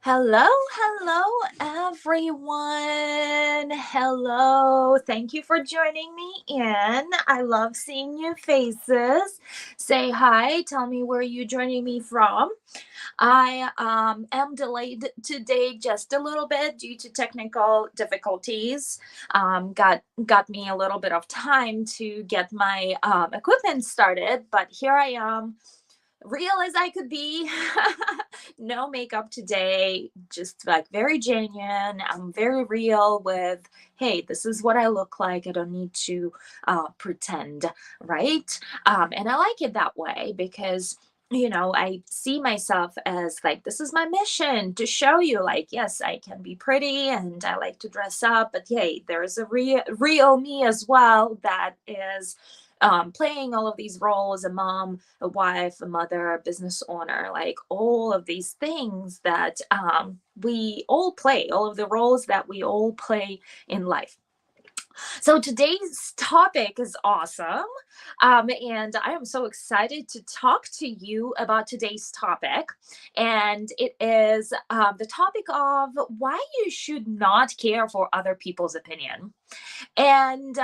Hello, everyone. Hello. Thank you for joining me in. I love seeing your faces. Say hi. Tell me where you're joining me from. I am delayed today just a little bit due to technical difficulties. Got me a little bit of time to get my equipment started, but here I am, real as I could be. No makeup today, just like very genuine. I'm very real with, hey, this is what I look like. I don't need to pretend, right? And I like it that way because I see myself as like, this is my mission to show you, like, yes, I can be pretty and I like to dress up, but hey, there's a real me as well that is playing all of these roles: a mom, a wife, a mother, a business owner, like all of these things that we all play, all of the roles that we all play in life. So today's topic is awesome. And I am so excited to talk to you about today's topic. And it is the topic of why you should not care for other people's opinion. And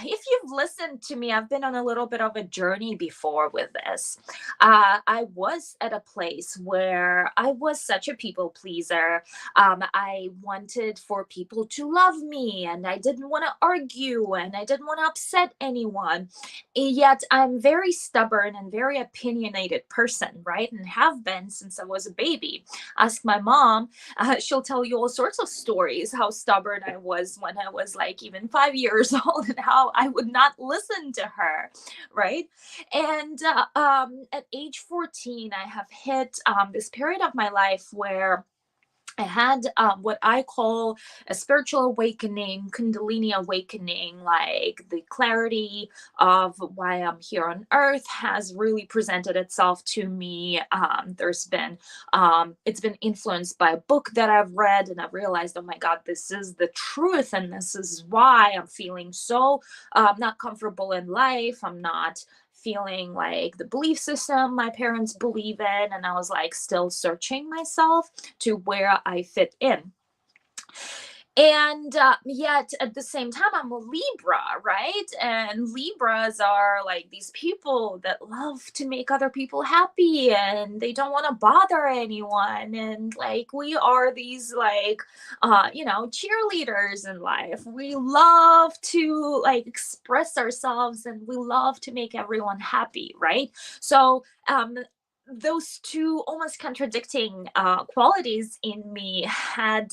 if you've listened to me, I've been on a little bit of a journey before with this. I was at a place where I was such a people pleaser. I wanted for people to love me, and I didn't want to argue, and I didn't want to upset anyone. Yet I'm very stubborn and very opinionated person, right? And have been since I was a baby. Ask my mom, she'll tell you all sorts of stories how stubborn I was when I was like even 5 years old, and how I would not listen to her, right? And at age 14, I have hit this period of my life where I had what I call a spiritual awakening, Kundalini awakening, like the clarity of why I'm here on earth has really presented itself to me. It's been influenced by a book that I've read, and I've realized, oh my God, this is the truth, and this is why I'm feeling so not comfortable in life. I'm not feeling like the belief system my parents believe in, and I was like still searching myself to where I fit in. And yet at the same time, I'm a Libra, right? And Libras are like these people that love to make other people happy, and they don't want to bother anyone. And like, we are these like, cheerleaders in life. We love to like express ourselves, and we love to make everyone happy, right? So, those two almost contradicting qualities in me had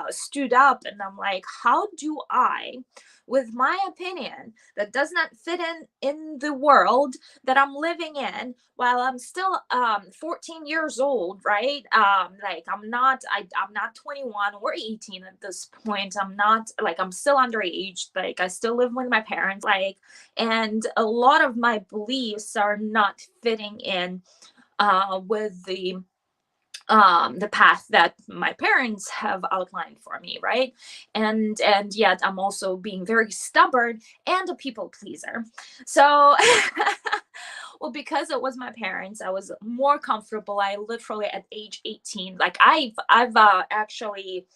stood up, and I'm like, how do I, with my opinion that does not fit in the world that I'm living in, while I'm still 14 years old, right? Like, I'm not 21 or 18 at this point. I'm not, like, I'm still underage, like I still live with my parents, like, and a lot of my beliefs are not fitting in with the path that my parents have outlined for me, right? And yet I'm also being very stubborn and a people pleaser. So well, because it was my parents, I was more comfortable. I literally at age 18, like I've actually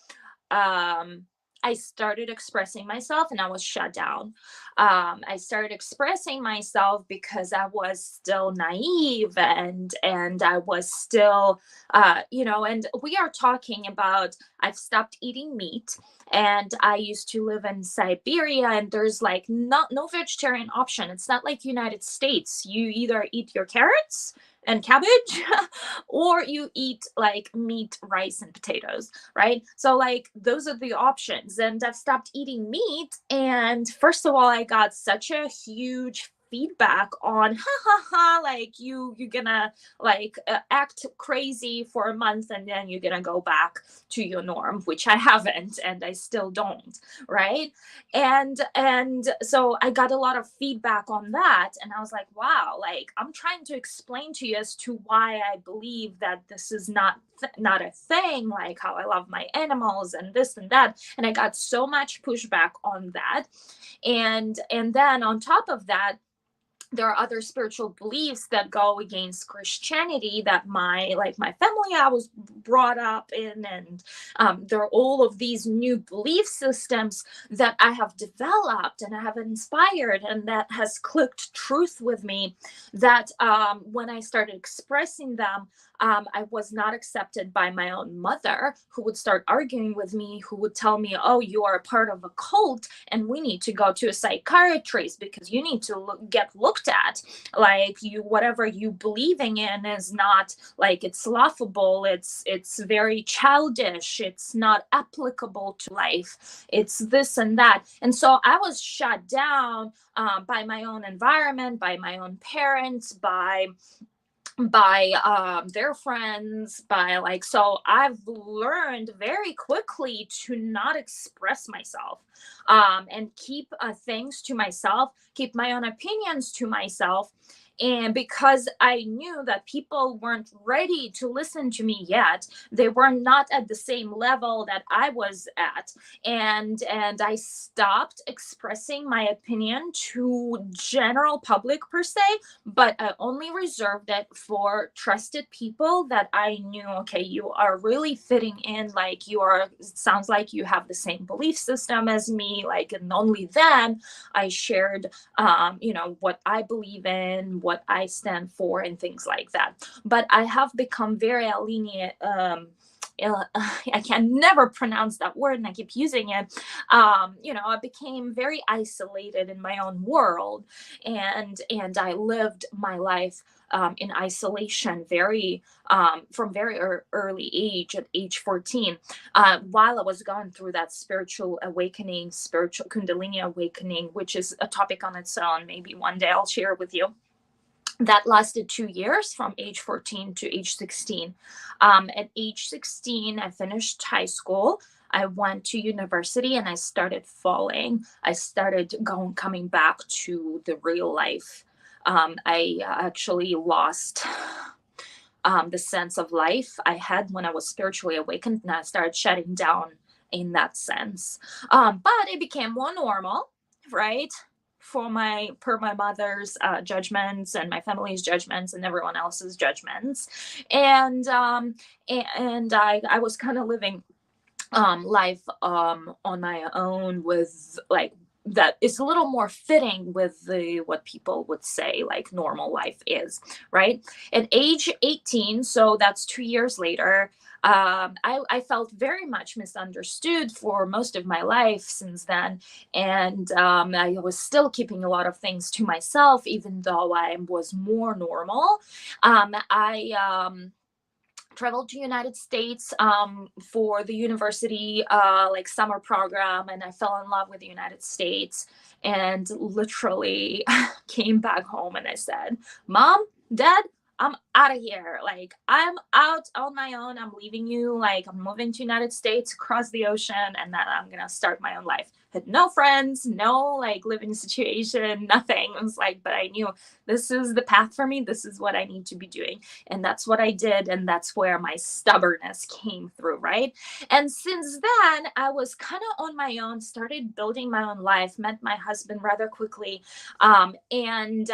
um I started expressing myself, and I was shut down. I started expressing myself because I was still naive, and I was still, and we are talking about, I've stopped eating meat, and I used to live in Siberia, and there's like no vegetarian option. It's not like United States. You either eat your carrots and cabbage or you eat like meat, rice, and potatoes, right? So like those are the options. And I've stopped eating meat, and first of all, I got such a huge feedback on, ha ha ha, like you're gonna like act crazy for a month, and then you're gonna go back to your norm, which I haven't, and I still don't, right? And so I got a lot of feedback on that, and I was like, wow, like I'm trying to explain to you as to why I believe that this is not a thing, like how I love my animals and this and that. And I got so much pushback on that. And then on top of that, there are other spiritual beliefs that go against Christianity that my family I was brought up in, and there are all of these new belief systems that I have developed and I have inspired, and that has clicked truth with me. That when I started expressing them, I was not accepted by my own mother, who would start arguing with me, who would tell me, "Oh, you are a part of a cult, and we need to go to a psychiatrist because you need to get looked at. Like, you, whatever you believing in is not like, it's laughable. It's very childish. It's not applicable to life. It's this and that." And so I was shut down by my own environment, by my own parents, by their friends, by like, so I've learned very quickly to not express myself, and keep things to myself, keep my own opinions to myself. And because I knew that people weren't ready to listen to me yet, they were not at the same level that I was at, and I stopped expressing my opinion to general public per se, but I only reserved it for trusted people that I knew, okay, you are really fitting in, like, you are, it sounds like you have the same belief system as me, like, and only then I shared, what I believe in, what I stand for, and things like that. But I have become very lenient. I can never pronounce that word, and I keep using it. I became very isolated in my own world, and I lived my life in isolation, very from very early age, at age 14, while I was going through that spiritual awakening, spiritual Kundalini awakening, which is a topic on its own. Maybe one day I'll share with you. That lasted 2 years, from age 14 to age 16. At age 16, I finished high school. I went to university and I started falling. I started coming back to the real life. I actually lost the sense of life I had when I was spiritually awakened, and I started shutting down in that sense. But it became more normal, right? Per my mother's judgments, and my family's judgments, and everyone else's judgments, and I was kind of living life on my own, with like, that is a little more fitting with the what people would say like normal life is, right? At age 18, so that's 2 years later, I felt very much misunderstood for most of my life since then. And I was still keeping a lot of things to myself, even though I was more normal. I traveled to United States for the university like summer program, and I fell in love with the United States, and literally came back home and I said, "Mom, Dad, I'm out of here. Like, I'm out on my own. I'm leaving you. Like, I'm moving to United States, across the ocean, and then I'm gonna start my own life." Had no friends, no like living situation, nothing. I was like, but I knew this is the path for me. This is what I need to be doing. And that's what I did. And that's where my stubbornness came through, right? And since then, I was kind of on my own, started building my own life, met my husband rather quickly, and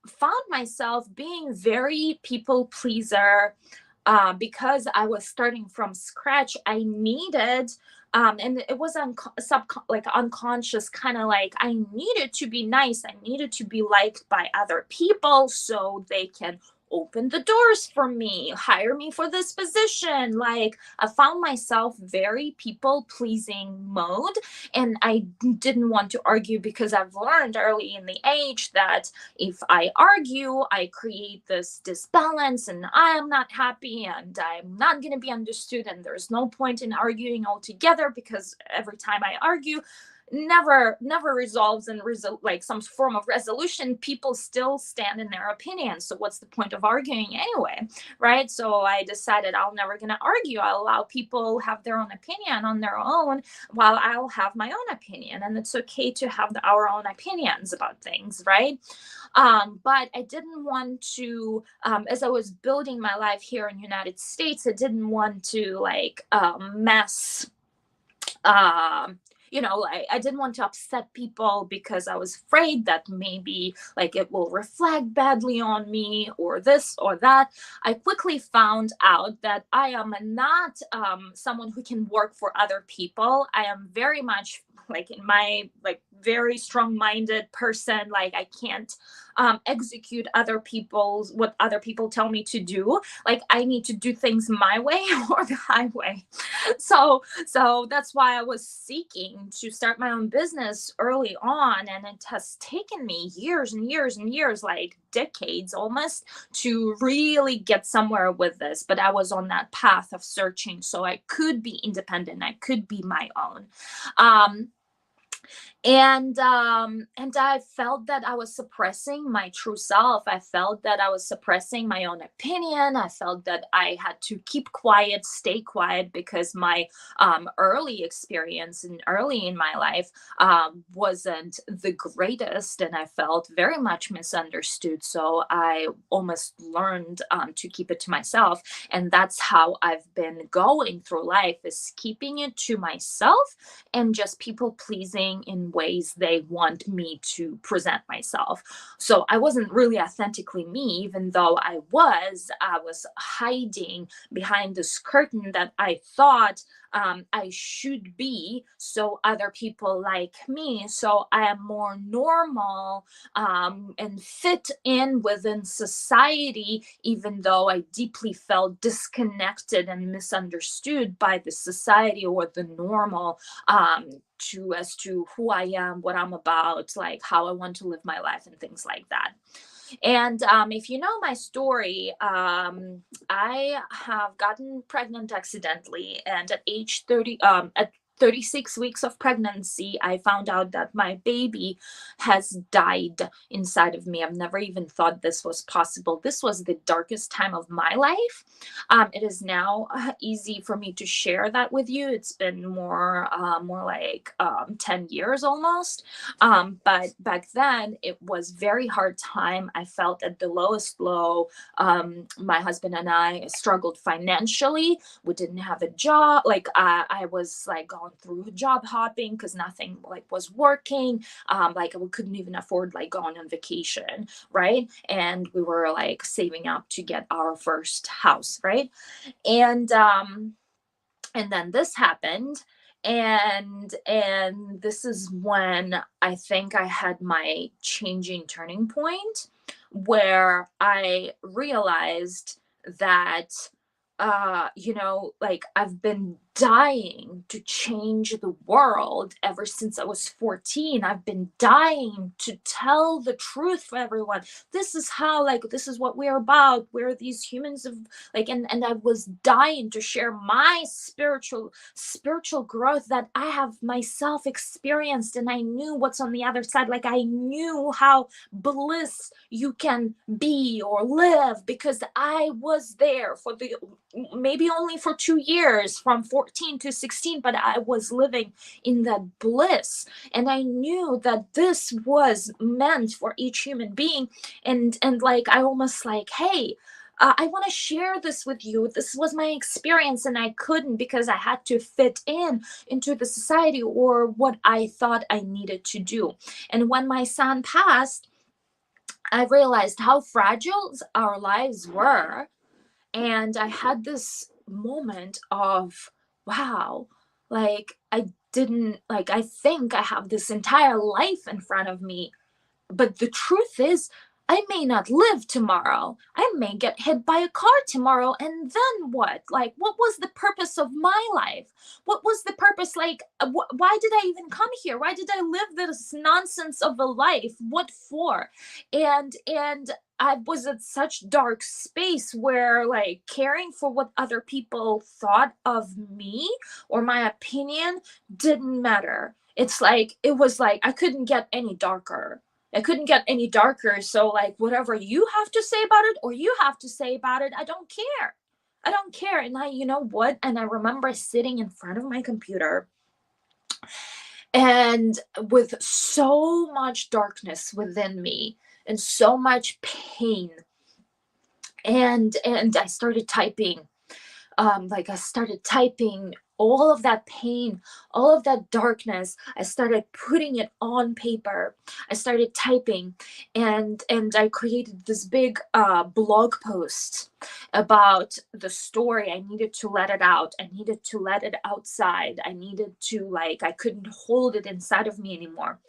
found myself being very people pleaser. Because I was starting from scratch, I needed, and it was like unconscious, kind of like, I needed to be nice. I needed to be liked by other people so they can open the doors for me, hire me for this position. Like, I found myself very people pleasing mode, and I didn't want to argue, because I've learned early in the age that if I argue, I create this disbalance, and I am not happy, and I'm not going to be understood, and there's no point in arguing altogether, because every time I argue, never resolves in like some form of resolution. People still stand in their opinions, so what's the point of arguing anyway, right? So I decided I'm never going to argue. I'll allow people have their own opinion on their own, while I'll have my own opinion, and it's okay to have our own opinions about things, right? But I didn't want to, as I was building my life here in United States, I didn't want to like mess, um like I didn't want to upset people because I was afraid that maybe like it will reflect badly on me or this or that. I quickly found out that I am not someone who can work for other people. I am very much like in my like very strong-minded person. Like I can't execute what other people tell me to do. Like I need to do things my way or the highway. So that's why I was seeking to start my own business early on, and it has taken me years and years and years, like decades almost, to really get somewhere with this. But I was on that path of searching so I could be independent, I could be my own. um and I felt that I was suppressing my true self. I felt that I was suppressing my own opinion. I felt that I had to keep quiet, stay quiet, because my early experience and early in my life wasn't the greatest, and I felt very much misunderstood. So I almost learned to keep it to myself, and that's how I've been going through life, is keeping it to myself and just people pleasing in ways they want me to present myself. So I wasn't really authentically me, even though I was hiding behind this curtain that I thought I should be, so other people like me, so I am more normal and fit in within society, even though I deeply felt disconnected and misunderstood by the society or the normal, as to who I am, what I'm about, like how I want to live my life, and things like that. And if you know my story, I have gotten pregnant accidentally, and at age 30, at 36 weeks of pregnancy, I found out that my baby has died inside of me. I've never even thought this was possible. This was the darkest time of my life. It is now easy for me to share that with you. It's been more like 10 years almost. But back then, it was very hard time. I felt at the lowest low. My husband and I struggled financially. We didn't have a job. Like I was like going through job hopping because nothing like was working. Like we couldn't even afford like going on vacation, right? And we were like saving up to get our first house, right? And then this happened, and this is when I think I had my changing turning point, where I realized that like I've been dying to change the world ever since I was 14. I've been dying to tell the truth for everyone. This is how, like, this is what we're about. We're these humans of like, and I was dying to share my spiritual growth that I have myself experienced, and I knew what's on the other side. Like I knew how bliss you can be or live, because I was there for the maybe only for 2 years, from 14 to 16, but I was living in that bliss, and I knew that this was meant for each human being. And like I almost like, hey, I want to share this with you. This was my experience, and I couldn't, because I had to fit in into the society or what I thought I needed to do. And when my son passed, I realized how fragile our lives were, and I had this moment of, wow, like I didn't, like, I think I have this entire life in front of me, but the truth is, I may not live tomorrow. I may get hit by a car tomorrow. And then what? Like, what was the purpose of my life? What was the purpose? Like, why did I even come here? Why did I live this nonsense of a life? What for? And I was at such dark space where like caring for what other people thought of me or my opinion didn't matter. It's like, it was like I couldn't get any darker. It couldn't get any darker. So like whatever you have to say about it or you have to say about it, I don't care. I don't care. And you know what? And I remember sitting in front of my computer, and with so much darkness within me and so much pain. And I started typing, like I started typing all of that pain, all of that darkness, I started putting it on paper. I started typing, and I created this big blog post about the story. I needed to let it out. I needed to let it outside. I needed to, like, I couldn't hold it inside of me anymore.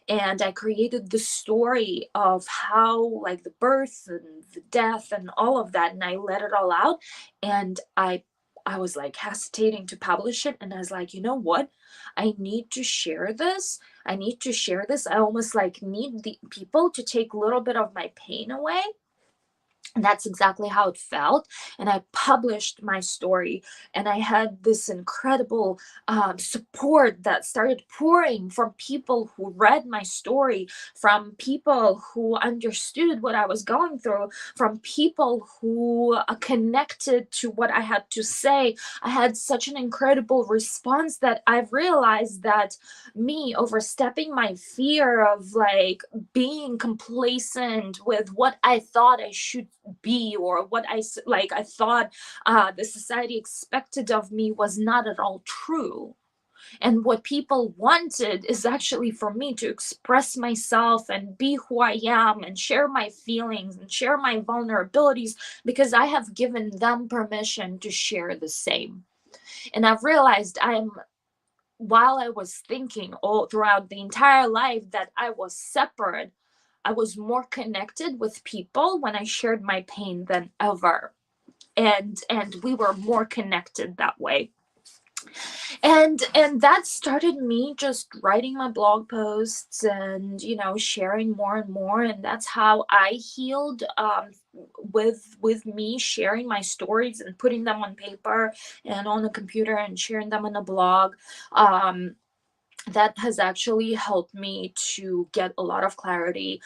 And I created the story of how, like, the birth and the death and all of that, and I let it all out. And I was like hesitating to publish it, and I was like, you know what? I need to share this. I need to share this. I almost like need the people to take a little bit of my pain away. And that's exactly how it felt. And I published my story, and I had this incredible support that started pouring from people who read my story, from people who understood what I was going through, from people who connected to what I had to say. I had such an incredible response that I've realized that me overstepping my fear of, like, being complacent with what I thought I should be, or what I thought the society expected of me, was not at all true. And what people wanted is actually for me to express myself and be who I am and share my feelings and share my vulnerabilities, because I have given them permission to share the same. And I've realized while I was thinking all throughout the entire life that I was separate, I was more connected with people when I shared my pain than ever. And we were more connected that way. And that started me just writing my blog posts and, sharing more and more. And that's how I healed, with me sharing my stories and putting them on paper and on a computer and sharing them in a blog. That has actually helped me to get a lot of clarity,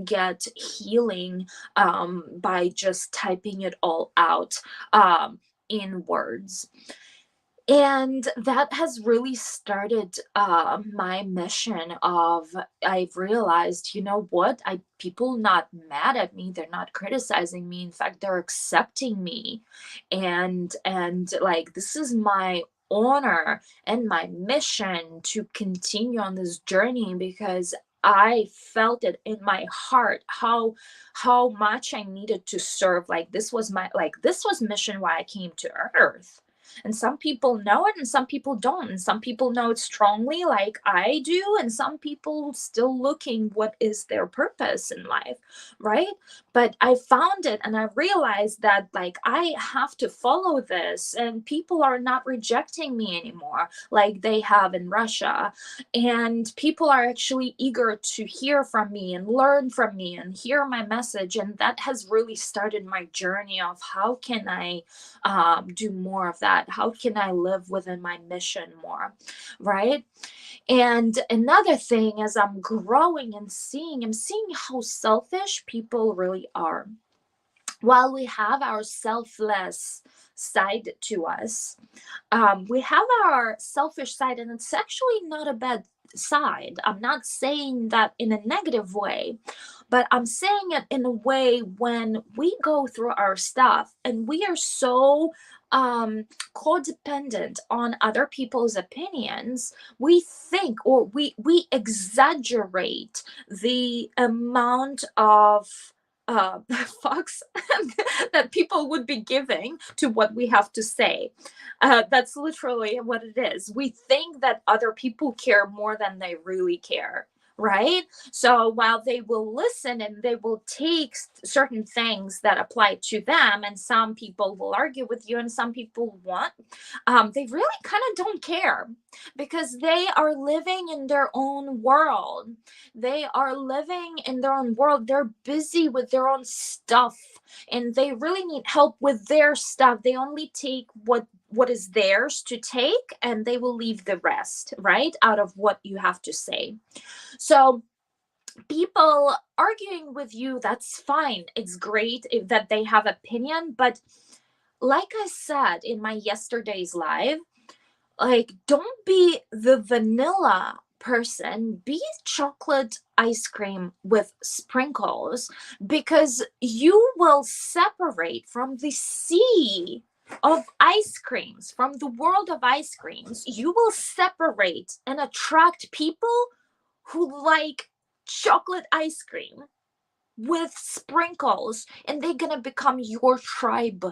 get healing, by just typing it all out, in words. And that has really started my mission of, I've realized, you know what, people not mad at me, they're not criticizing me, in fact they're accepting me. And like, this is my honor and my mission to continue on this journey, because I felt it in my heart how much I needed to serve. Like, this was mission why I came to earth. And some people know it and some people don't. And some people know it strongly, like I do, and some people still looking what is their purpose in life, right? But I found it, and I realized that, like, I have to follow this, and people are not rejecting me anymore like they have in Russia. And people are actually eager to hear from me and learn from me and hear my message. And that has really started my journey of how can I do more of that? How can I live within my mission more? Right. And another thing, as I'm growing and I'm seeing how selfish people really are. While we have our selfless side to us, we have our selfish side, and it's actually not a bad side. I'm not saying that in a negative way, but I'm saying it in a way when we go through our stuff and we are so codependent on other people's opinions, we think, or we exaggerate the amount of fucks that people would be giving to what we have to say. That's literally what it is. We think that other people care more than they really care, right? So while they will listen and they will take certain things that apply to them, and some people will argue with you and some people won't, they really kind of don't care, because they are living in their own world. They are living in their own world. They're busy with their own stuff, and they really need help with their stuff. They only take what is theirs to take, and they will leave the rest, right, out of what you have to say. So people arguing with you, that's fine. It's great that they have opinion, but like I said in my yesterday's live, like, don't be the vanilla person, be chocolate ice cream with sprinkles, because you will separate from the sea of ice creams, from the world of ice creams, you will separate and attract people who like chocolate ice cream with sprinkles, and they're gonna become your tribe.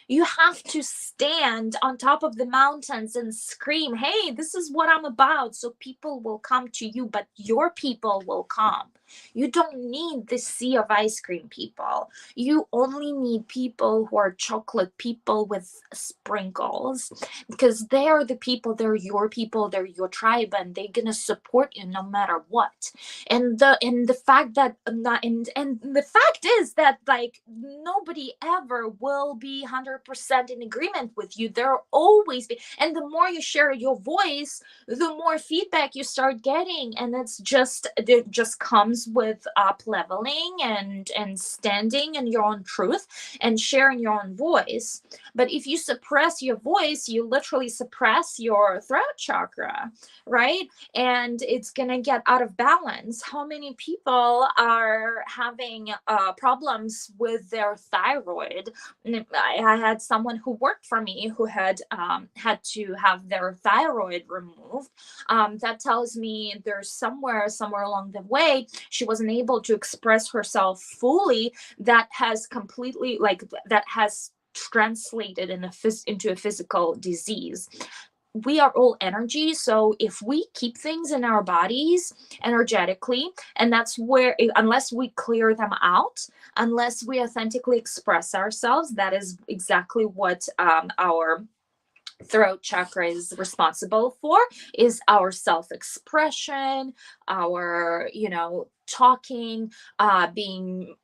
You have to stand on top of the mountains and scream, hey, this is what I'm about. So people will come to you, but your people will come. You don't need the sea of ice cream people. You only need people who are chocolate people with sprinkles, because they are the people, they're your tribe, and they're gonna support you no matter what. And the fact that not and the fact is that, like, nobody ever will be 100% in agreement with you. There always be, and the more you share your voice, the more feedback you start getting, and it just comes with up leveling and standing in your own truth and sharing your own voice. But if you suppress your voice, you literally suppress your throat chakra, right? And it's gonna get out of balance. How many people are having problems with their thyroid? I had someone who worked for me who had to have their thyroid removed. That tells me there's somewhere along the way she wasn't able to express herself fully. That has completely, like, that has translated into a physical disease. We are all energy, so if we keep things in our bodies energetically, and that's where, unless we clear them out, unless we authentically express ourselves, that is exactly what our throat chakra is responsible for, is our self-expression, our, talking, being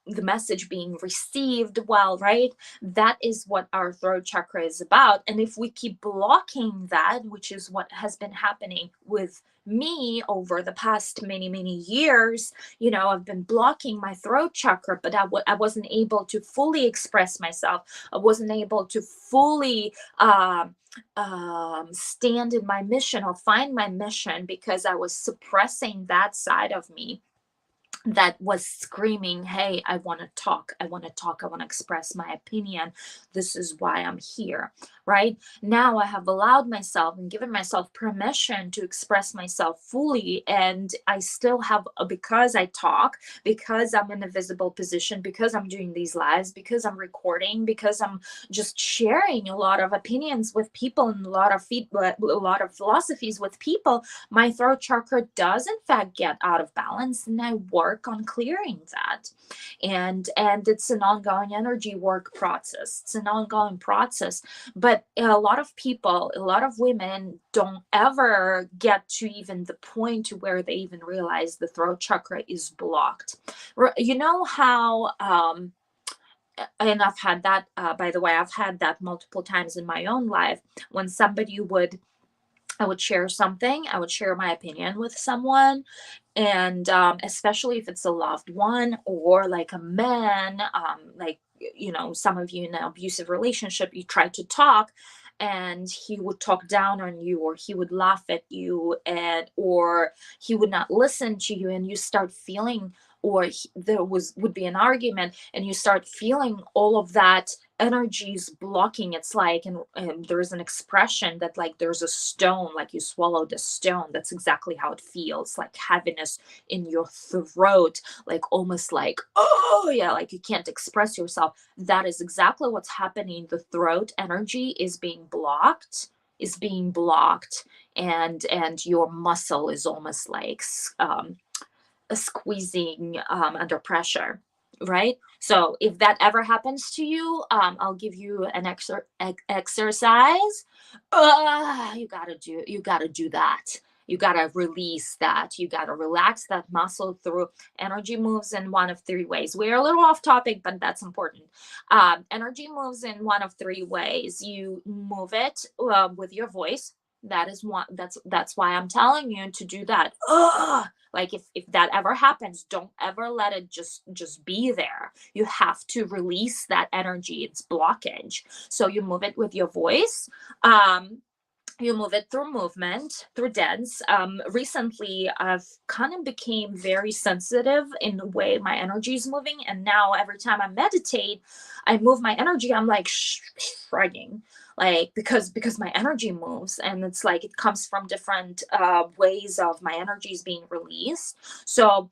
the message being received well, right? That is what our throat chakra is about. And if we keep blocking that, which is what has been happening with me over the past many years, I've been blocking my throat chakra, but I wasn't able to fully express myself. I wasn't able to fully stand in my mission or find my mission, because I was suppressing that side of me that was screaming, hey, I want to talk, I want to express my opinion, this is why I'm here. Right now I have allowed myself and given myself permission to express myself fully, and I still have, because I talk, because I'm in a visible position, because I'm doing these lives, because I'm recording, because I'm just sharing a lot of opinions with people and a lot of feedback, a lot of philosophies with people, my throat chakra does in fact get out of balance, and I work on clearing that. And it's an ongoing energy work process. It's an ongoing process. But a lot of people, a lot of women don't ever get to even the point where they even realize the throat chakra is blocked. You know how and I've had that, by the way, I've had that multiple times in my own life, when I would share something, I would share my opinion with someone, and especially if it's a loved one or like a man, like, some of you in an abusive relationship, you try to talk and he would talk down on you, or he would laugh at you, or he would not listen to you, and you start feeling, or there would be an argument, and you start feeling all of that energies blocking. It's like, and there's an expression that, like, there's a stone, like you swallowed a stone. That's exactly how it feels, like heaviness in your throat, like almost like, oh yeah, like you can't express yourself. That is exactly what's happening. The throat energy is being blocked, and your muscle is almost like squeezing under pressure, right? So if that ever happens to you, I'll give you an exercise. You gotta do that. You gotta release that. You gotta relax that muscle through. Energy moves in one of three ways. We're a little off topic, but that's important. Energy moves in one of three ways. You move it with your voice. That is one. That's why I'm telling you to do that. Like, if that ever happens, don't ever let it just be there. You have to release that energy. It's blockage. So you move it with your voice. You move it through movement, through dance. Recently I've kind of became very sensitive in the way my energy is moving, and now every time I meditate, I move my energy. I'm like shrugging, like because my energy moves, and it's like it comes from different ways of my energy is being released. So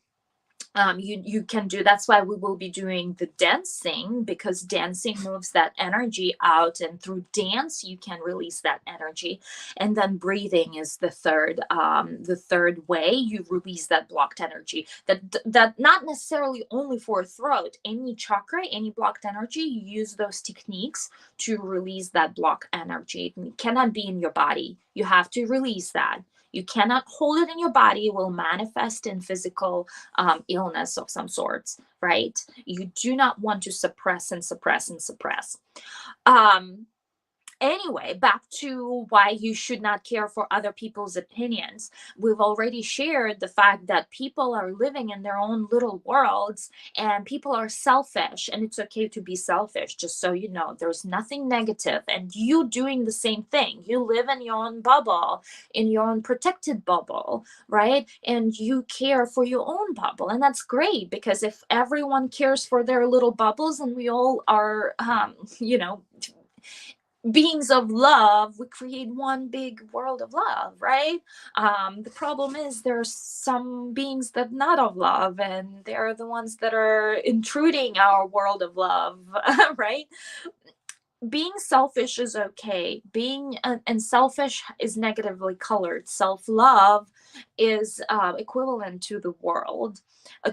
you can do, that's why we will be doing the dancing, because dancing moves that energy out, and through dance you can release that energy. And then breathing is the third way you release that blocked energy, that not necessarily only for throat, any chakra, any blocked energy, you use those techniques to release that blocked energy. It cannot be in your body, you have to release that. You cannot hold it in your body, it will manifest in physical illness of some sorts, right? You do not want to suppress and suppress and suppress. Um, Anyway, back to why you should not care for other people's opinions. We've already shared the fact that people are living in their own little worlds, and people are selfish, and it's okay to be selfish, just so you know. There's nothing negative, and you doing the same thing. You live in your own bubble, in your own protected bubble, right? And you care for your own bubble, and that's great, because if everyone cares for their little bubbles and we all are, beings of love, we create one big world of love, right? The problem is there's some beings that not of love, and they're the ones that are intruding our world of love, right? Being selfish is okay. Being and selfish is negatively colored. Self-love is equivalent to the world,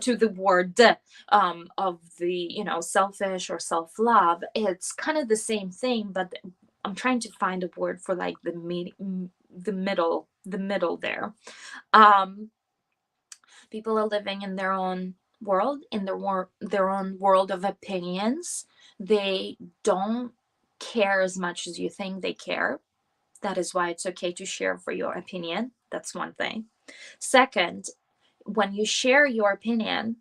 to the word of the, selfish or self-love. It's kind of the same thing, but I'm trying to find a word for like the middle there. Um, People are living in their own world, in their own world of opinions. They don't care as much as you think they care. That is why it's okay to share for your opinion. That's one thing. Second, when you share your opinion,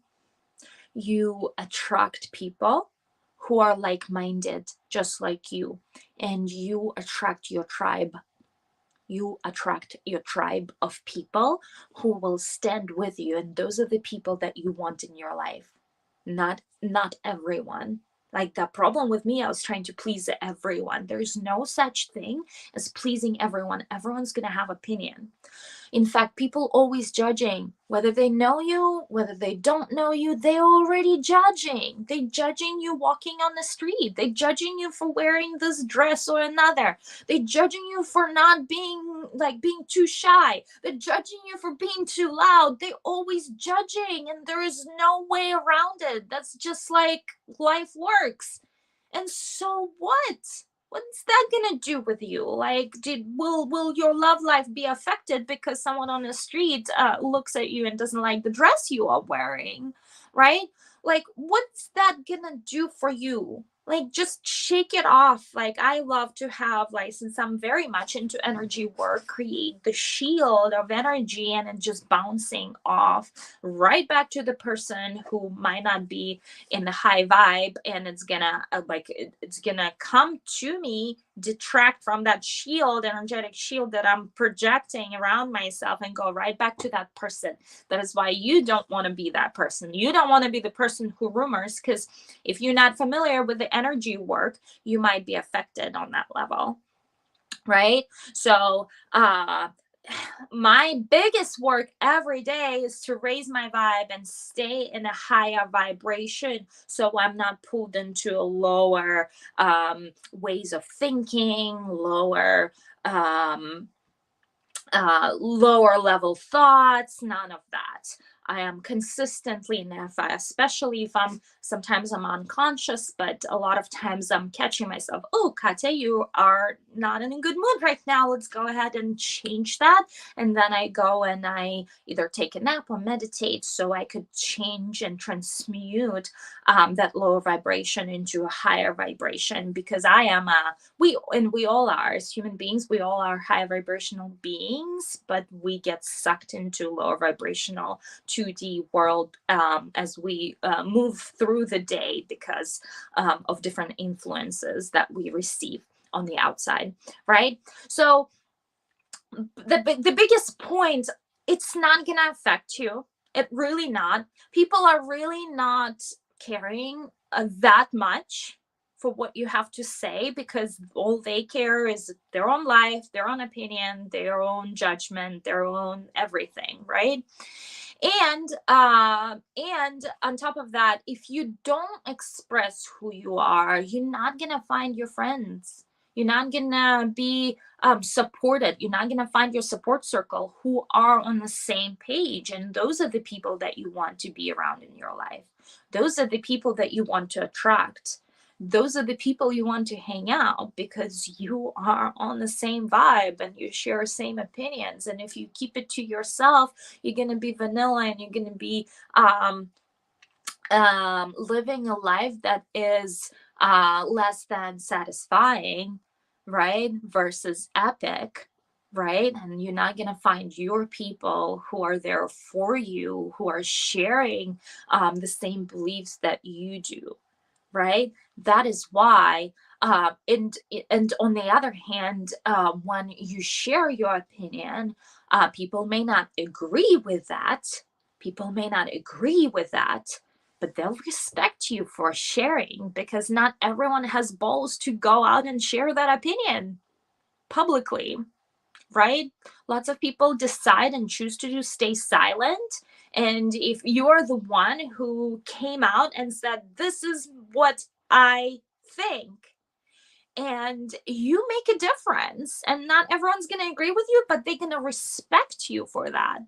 you attract people who are like-minded, just like you, and you attract your tribe. You attract your tribe of people who will stand with you, and those are the people that you want in your life. Not everyone. Like, that problem with me, I was trying to please everyone. There's no such thing as pleasing everyone. Everyone's going to have opinion. In fact, people always judging, whether they know you, whether they don't know you, they're already judging. They judging you walking on the street. They judging you for wearing this dress or another. They judging you for not being too shy. They're judging you for being too loud. They always judging, and there is no way around it. That's just like life works. And so what? What's that gonna do with you? Like, will your love life be affected because someone on the street looks at you and doesn't like the dress you are wearing, right? Like, what's that gonna do for you? Like, just shake it off. Like, I love to have, like, since I'm very much into energy work, create the shield of energy, and it just bouncing off right back to the person who might not be in the high vibe, and it's gonna it's gonna come to me, detract from that shield, energetic shield that I'm projecting around myself, and go right back to that person. That is why you don't want to be that person. You don't want to be the person who rumors, because if you're not familiar with the energy work, you might be affected on that level, right? So my biggest work every day is to raise my vibe and stay in a higher vibration, so I'm not pulled into a lower ways of thinking, lower level thoughts, none of that. I am consistently in FI, especially if sometimes I'm unconscious, but a lot of times I'm catching myself. Oh, Katya, you are not in a good mood right now. Let's go ahead and change that. And then I go and I either take a nap or meditate, so I could change and transmute that lower vibration into a higher vibration, because we all are, as human beings, we all are high vibrational beings, but we get sucked into lower vibrational 2D world as we move through the day, because of different influences that we receive on the outside, right? So the biggest point, it's not gonna affect you. It really not. People are really not caring that much for what you have to say, because all they care is their own life, their own opinion, their own judgment, their own everything, right? And on top of that, if you don't express who you are, you're not gonna find your friends. You're not gonna be supported. You're not gonna find your support circle who are on the same page, and those are the people that you want to be around in your life. Those are the people that you want to attract. Those are the people you want to hang out, because you are on the same vibe and you share same opinions. And if you keep it to yourself, you're going to be vanilla, and you're going to be living a life that is less than satisfying, right? Versus epic, right? And you're not going to find your people who are there for you, who are sharing the same beliefs that you do, right? That is why, and on the other hand, when you share your opinion, people may not agree with that. People may not agree with that, but they'll respect you for sharing, because not everyone has balls to go out and share that opinion publicly, right? Lots of people decide and choose to just stay silent. And if you're the one who came out and said, "This is what I think," and you make a difference, and not everyone's going to agree with you, but they're going to respect you for that,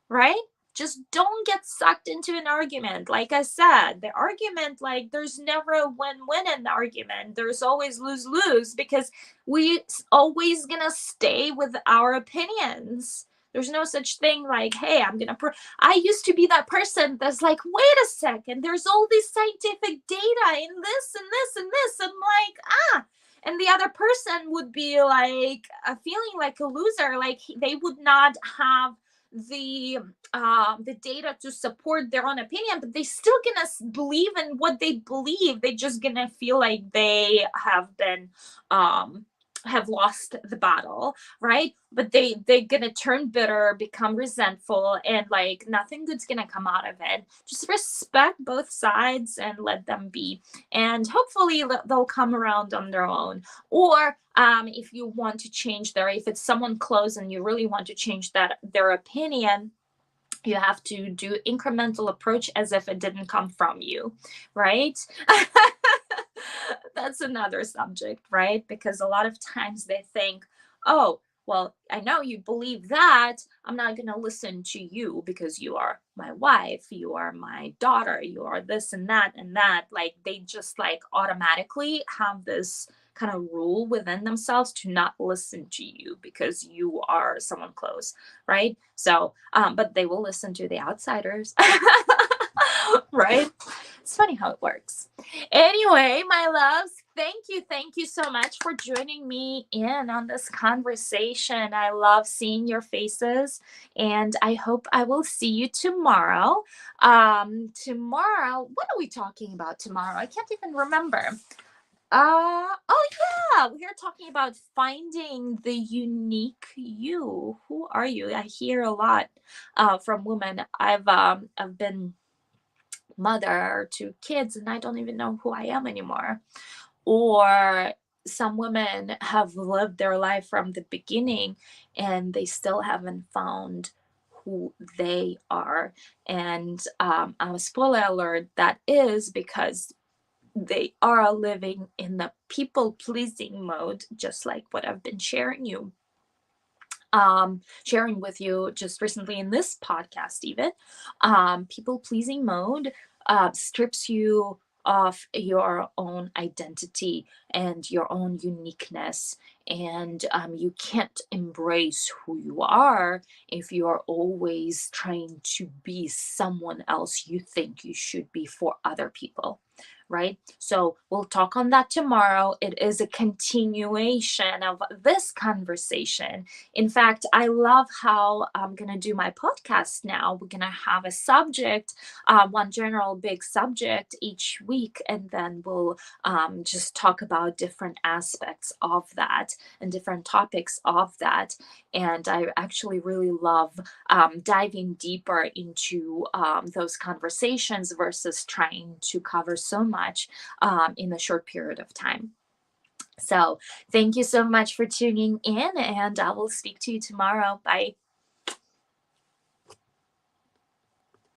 right? Just don't get sucked into an argument. Like I said, the argument, like, there's never a win-win in the argument. There's always lose-lose, because we always gonna stay with our opinions. There's no such thing like, hey, I used to be that person that's like, wait a second, there's all this scientific data in this and this and this. I'm like, and the other person would be like feeling like a loser, like they would not have the data to support their own opinion, but they still gonna believe in what they believe. They just gonna feel like they have been have lost the battle, right? But they're gonna turn bitter, become resentful, and like nothing good's gonna come out of it. Just respect both sides and let them be, and hopefully they'll come around on their own. Or if you want to change if it's someone close and you really want to change their opinion, you have to do incremental approach as if it didn't come from you, right? That's another subject, right? Because a lot of times they think, oh, well, I know you believe that. I'm not going to listen to you because you are my wife, you are my daughter, you are this and that and that. Like they just like automatically have this kind of rule within themselves to not listen to you because you are someone close, right? So, but they will listen to the outsiders, right? It's funny how it works. Anyway, my loves, thank you so much for joining me in on this conversation. I love seeing your faces, and I hope I will see you tomorrow. Tomorrow, what are we talking about tomorrow? I can't even remember. Oh yeah, we are talking about finding the unique you. Who are you? I hear a lot from women. I've been mother to kids, and I don't even know who I am anymore. Or some women have lived their life from the beginning and they still haven't found who they are. And spoiler alert, that is because they are living in the people pleasing mode, just like what I've been sharing with you just recently in this podcast. Even people pleasing mode strips you of your own identity and your own uniqueness, and you can't embrace who you are if you are always trying to be someone else you think you should be for other people, right? So we'll talk on that tomorrow. It is a continuation of this conversation. In fact, I love how I'm going to do my podcast now. We're going to have a subject, one general big subject each week, and then we'll just talk about different aspects of that and different topics of that. And I actually really love diving deeper into those conversations versus trying to cover so much in a short period of time. So, thank you so much for tuning in, and I will speak to you tomorrow. Bye.